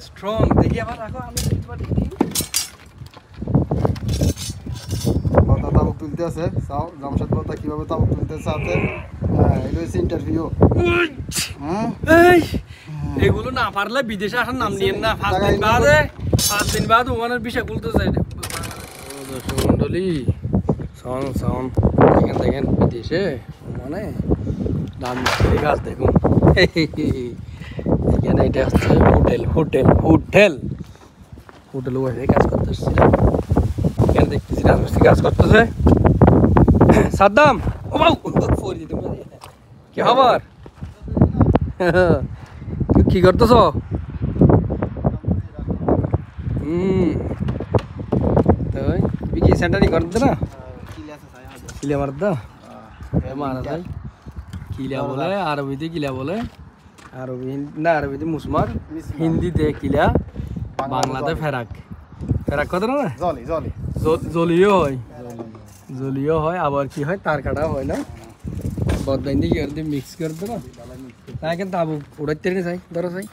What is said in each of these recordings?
Strong দেখি আবার রাখো আমি কথা তাবুক তুলতে আছে চাও জামশেদ কথা কিভাবে তাবুক তুলতে আছে এটা হচ্ছে ইন্টারভিউ এগুলো না পারলে বিদেশে আসার নাম নিয়েন না 5 দিন বাদে ওখানের বিষয় খুলতে চাই দর্শক মন্ডলী সাউন্ড দেখেন বিদেশে মানে দাম গাছ দেখুন এখানে এটা হচ্ছে হোটেল ওয়াইফাই কাজ করতে আসছি এখানে দেখতেছি রাজমিস্ত্রি কাজ করতেছে সাদ্দাম ও বাউ কি খবর কি করতেছ তাই কি সেন্টারিং করতে না কিলা মারদা মারা যায় কিলা বলে আরবিতে কিলা বলে আরবি না আরবিতে মুসমার হিন্দিতে কিলা বাংলাতে ফেরাক কত না জলিও হয় আবার কি হয় তার কাটা হয় না বদলাইন দিয়ে কি মিক্স করে দেবো তাই কিন্তু আবু উড়াইতে চাই ধরো চাই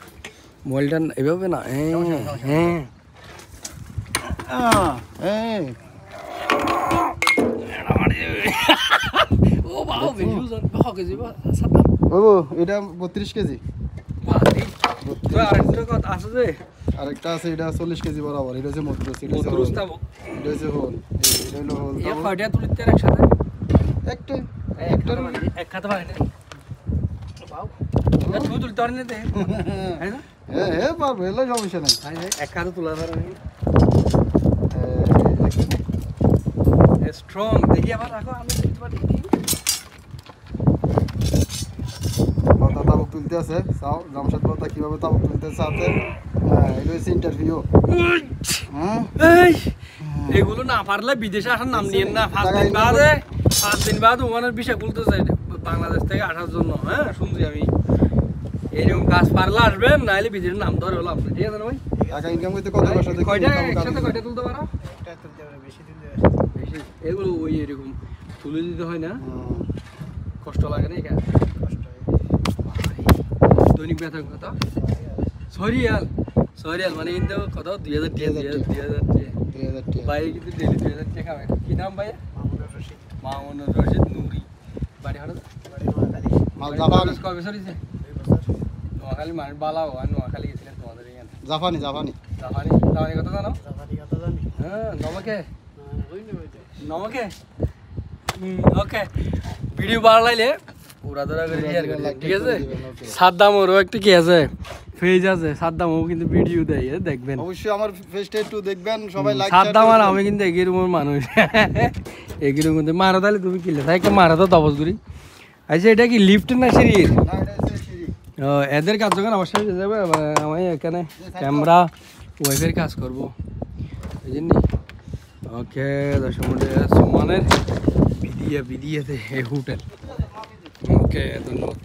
মোবাইলটা এভাবে না এটা 32 কেজি আরেকটা আছে এটা 40 কেজি বরাবর এটা হচ্ছে মধ্যস্থ এটা হচ্ছে হোল এটা হলো হোল এই কয়টা তুলিতে একসাথে একটা এক খাতে পারে না বাউ এটা তুই তুলতে পারে না দেখ হ্যাঁ পারবে এলা সমস্যা নাই এক খাতে তোলা পারে স্ট্রং দেখি আবার রাখো আমি কথা তাবুক তুলতে আছে চাও জামশেদ কথা কিভাবে তাবুক তুলতে আছে এটা হচ্ছে ইন্টারভিউ এগুলো না পারলে বিদেশে আসার নাম নিয়েন না 5 দিন বাদে ওখানের বিষয় খুলতে চাই বাংলাদেশ থেকে আসার জন্য হ্যাঁ শুনছি আমি এরকম কাজ পারলে আসবেন নাহলে বিদেশের নাম ধরে হলো আপনি ঠিক আছে না ভাই টাকা ইনকাম করতে কত বছর দেখি কয়টা তুলতে পারো একটা তুলতে পারো বেশি এগুলো ওই এরকম তুলে দিতে হয় না কষ্ট লাগে না এখানে দৈনিক বেতন কত সরিয়াল মানে কিন্তু কত 2000 ভাই কিন্তু ডেলি 2000 টাকা খাবে কি নাম ভাই মামুনুর রশিদ নুরি বাড়ি হাড়া মাল কবে সরিছে নোয়াখালী মানে বালাও আর নোয়াখালী গেছিলেন তোমাদের এখানে জাপানি কত জানো হ্যাঁ নমকে ওকে ভিডিও ভালো লাগলে ওরা ধরা করে শেয়ার করে ঠিক আছে সাদ্দামরও একটা কি আছে পেজ আছে সাদ্দামও কিন্তু ভিডিও দেয় দেখবেন অবশ্যই আমার পেজটা একটু দেখবেন সবাই লাইক সাদ্দাম আর আমি কিন্তু এগিরম মানুষ এগিরম কিন্তু মারা তাহলে তুমি কিলে তাই একটা মারা তো তপস করি আচ্ছা এটা কি লিফট না সিঁড়ির এদের কাজ যখন আমার সাথে যাবে আমি এখানে ক্যামেরা ওয়াইফের কাজ করবো এই জন্য ওকে দর্শক সুমনের বিদিয়েতে হোটেল ওকে ধন্যবাদ।